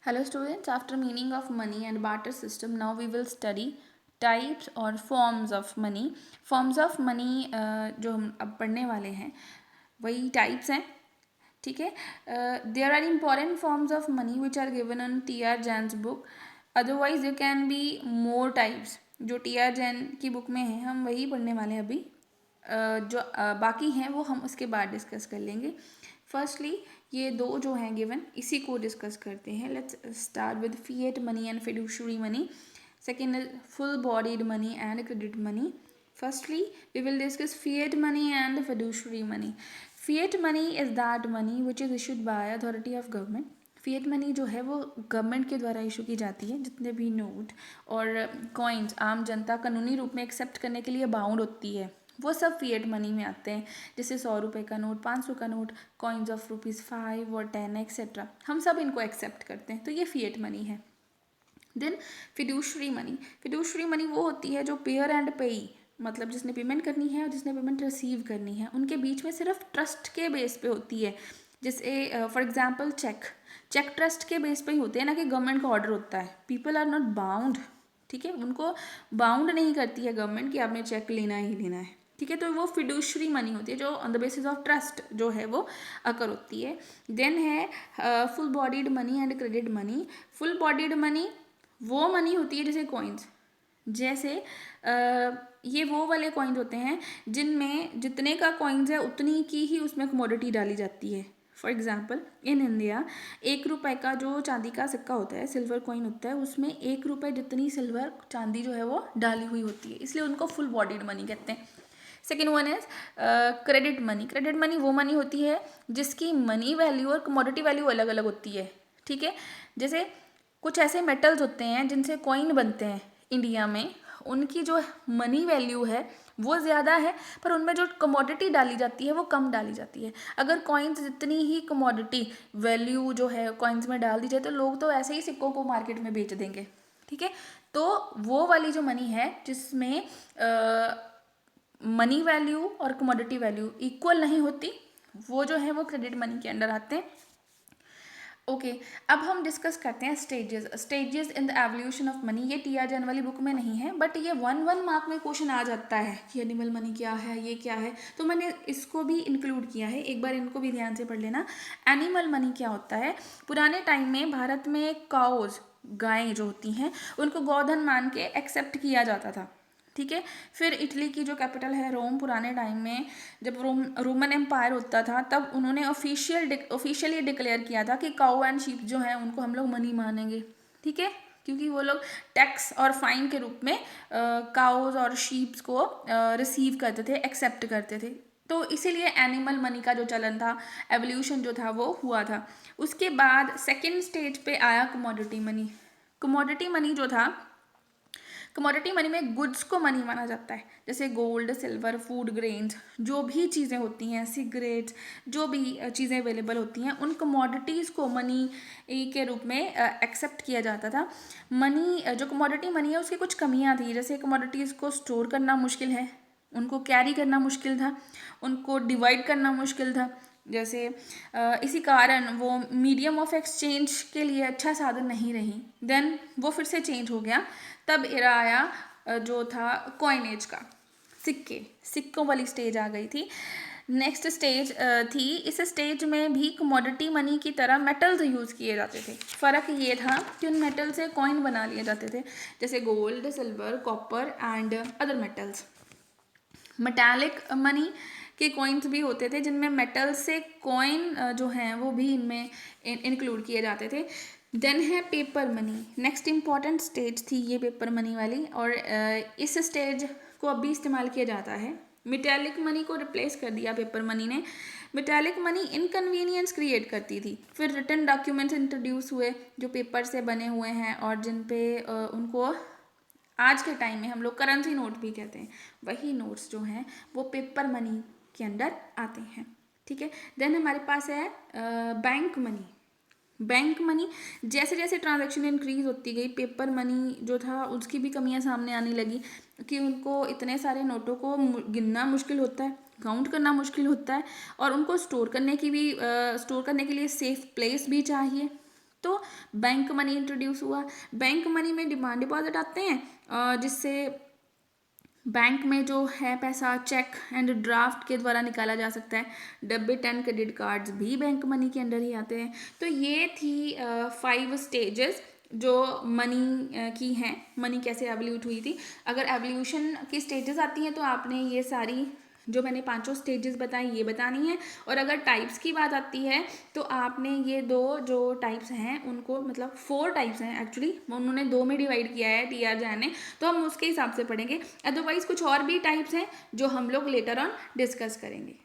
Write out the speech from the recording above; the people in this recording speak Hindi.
Hello students, after meaning of money and barter system, now we will study types और forms of money. Forms of money जो हम अब पढ़ने वाले हैं वही types हैं, ठीक है. There are important forms of money which are given on T.R. Jain's book. Otherwise there can be more types. जो T.R. Jain की बुक में है हम वही पढ़ने वाले हैं अभी. जो बाकी हैं वो हम उसके बाद डिस्कस कर लेंगे. फर्स्टली ये दो जो हैं गिवन इसी को डिस्कस करते हैं. Let's start with fiat money and fiduciary money. Second is full bodied money and credit money. Firstly we will discuss fiat money and fiduciary money. Fiat money is that money which is issued by authority of government. Fiat money जो है वो गवर्नमेंट के द्वारा इशू की जाती है. जितने भी नोट और कॉइन्स आम जनता कानूनी रूप में एक्सेप्ट करने के लिए बाउंड होती है वो सब फिएट मनी में आते हैं. जैसे 100 रुपये का नोट, 500 का नोट, कॉइन्स ऑफ ₹5 और 10 एक्सेट्रा, हम सब इनको एक्सेप्ट करते हैं. तो ये फिएट मनी है. Then fiduciary money. Fiduciary money वो होती है जो पेयर एंड पेई, मतलब जिसने पेमेंट करनी है और जिसने पेमेंट रिसीव करनी है उनके बीच में सिर्फ ट्रस्ट के बेस पे होती है. जैसे फॉर एग्जांपल चेक ट्रस्ट के बेस पे ही होते हैं ना कि गवर्नमेंट का ऑर्डर होता है. पीपल आर नॉट बाउंड, ठीक है, उनको बाउंड नहीं करती है गवर्नमेंट कि आपने चेक लेना ही लेना है, ठीक है. तो वो फिडुशरी मनी होती है जो on the basis of trust जो है वो अकर होती है. देन है full bodied money and credit money. Full bodied money वो मनी होती है जैसे कॉइन्स, जैसे ये वो वाले कॉइन्स होते हैं जिनमें जितने का कॉइन्स है उतनी की ही उसमें कमोडिटी डाली जाती है. फॉर एग्जाम्पल इन इंडिया 1 रुपये का जो चांदी का सिक्का होता है, सिल्वर कॉइन होता है, उसमें 1 रुपये जितनी सिल्वर चांदी जो है वो डाली हुई होती है, इसलिए उनको फुल बॉडीड मनी कहते हैं. Second one is credit money. Credit money वो मनी होती है जिसकी मनी वैल्यू और कमोडिटी वैल्यू अलग अलग होती है, ठीक है. जैसे कुछ ऐसे मेटल्स होते हैं जिनसे कॉइन बनते हैं इंडिया में, उनकी जो मनी वैल्यू है वो ज़्यादा है पर उनमें जो कमोडिटी डाली जाती है वो कम डाली जाती है. अगर कॉइन्स जितनी ही कमोडिटी वैल्यू जो है कॉइन्स में डाल दी जाए तो लोग तो ऐसे ही सिक्कों को मार्केट में बेच देंगे, ठीक है. तो वो वाली जो मनी है जिसमें मनी वैल्यू और कमोडिटी वैल्यू इक्वल नहीं होती, वो जो है वो क्रेडिट मनी के अंडर आते हैं. ओके अब हम डिस्कस करते हैं stages in the evolution of money. ये टी.आर. जैन वाली बुक में नहीं है बट ये 1 मार्क में क्वेश्चन आ जाता है कि एनिमल मनी क्या है, ये क्या है, तो मैंने इसको भी इंक्लूड किया है. एक बार इनको भी ध्यान से पढ़ लेना. एनिमल मनी क्या होता है. पुराने टाइम में भारत में काउज, गायें जो होती हैं, उनको गौधन मान के एक्सेप्ट किया जाता था, ठीक है. फिर इटली की जो कैपिटल है रोम, पुराने टाइम में जब रोमन एम्पायर होता था तब उन्होंने ऑफिशियली डिक्लेयर किया था कि काउ एंड शीप जो हैं उनको हम लोग मनी मानेंगे, ठीक है, क्योंकि वो लोग टैक्स और फाइन के रूप में काउज और शीप्स को रिसीव करते थे, एक्सेप्ट करते थे. तो इसीलिए एनिमल मनी का जो चलन था, एवोल्यूशन जो था वो हुआ था. उसके बाद सेकेंड स्टेज पे आया कमोडिटी मनी. कमोडिटी मनी जो था, कमोडिटी मनी में गुड्स को मनी माना जाता है. जैसे गोल्ड, सिल्वर, फूड ग्रेन्स, जो भी चीज़ें होती हैं, सिगरेट्स, जो भी चीज़ें अवेलेबल होती हैं, उन कमोडिटीज़ को मनी के रूप में एक्सेप्ट किया जाता था. मनी जो कमोडिटी मनी है उसकी कुछ कमियां थी. जैसे कमोडिटीज़ को स्टोर करना मुश्किल है, उनको कैरी करना मुश्किल था, उनको डिवाइड करना मुश्किल था. जैसे इसी कारण वो मीडियम ऑफ एक्सचेंज के लिए अच्छा साधन नहीं रही. देन वो फिर से चेंज हो गया. तब एरा आया जो था कॉइनेज का, सिक्कों वाली स्टेज आ गई थी. नेक्स्ट स्टेज थी, इस स्टेज में भी कमोडिटी मनी की तरह मेटल्स यूज़ किए जाते थे. फ़र्क ये था कि उन मेटल से कॉइन बना लिए जाते थे, जैसे gold, silver, copper and other metals. Metallic money के कॉइन्स भी होते थे जिनमें मेटल से कॉइन जो हैं वो भी इनमें इंक्लूड किए जाते थे. देन है paper money. Next important stage थी ये पेपर मनी वाली, और इस स्टेज को अब भी इस्तेमाल किया जाता है. मेटालिक मनी को रिप्लेस कर दिया पेपर मनी ने. मेटालिक मनी इनकन्वीनियंस क्रिएट करती थी. फिर रिटन डॉक्यूमेंट्स इंट्रोड्यूस हुए जो पेपर से बने हुए हैं और जिन पे उनको आज के टाइम में हम लोग करेंसी नोट भी कहते हैं. वही नोट्स जो हैं वो पेपर मनी के अंडर आते हैं, ठीक है. देन हमारे पास है बैंक मनी. बैंक मनी जैसे जैसे ट्रांजैक्शन इंक्रीज होती गई, पेपर मनी जो था उसकी भी कमियां सामने आने लगी कि उनको इतने सारे नोटों को गिनना मुश्किल होता है, काउंट करना मुश्किल होता है, और उनको स्टोर करने के लिए सेफ प्लेस भी चाहिए. तो बैंक मनी इंट्रोड्यूस हुआ। बैंक मनी में डिमांड डिपॉजिट आते हैं जिससे बैंक में जो है पैसा चेक एंड ड्राफ्ट के द्वारा निकाला जा सकता है। डेबिट एंड क्रेडिट कार्ड्स भी बैंक मनी के अंडर ही आते हैं। तो ये थी 5 स्टेजेस जो मनी की हैं, मनी कैसे एवोल्यूट हुई थी। अगर एवोल्यूशन की स्टेजेस आती हैं तो आपने ये सारी जो मैंने 5 स्टेजेस बताई ये बतानी है। और अगर टाइप्स की बात आती है तो आपने ये 2 जो टाइप्स हैं उनको, मतलब 4 टाइप्स हैं एक्चुअली, उन्होंने 2 में डिवाइड किया है टी आर जैन ने, तो हम उसके हिसाब से पढ़ेंगे। अदरवाइज कुछ और भी टाइप्स हैं जो हम लोग लेटर ऑन डिस्कस करेंगे।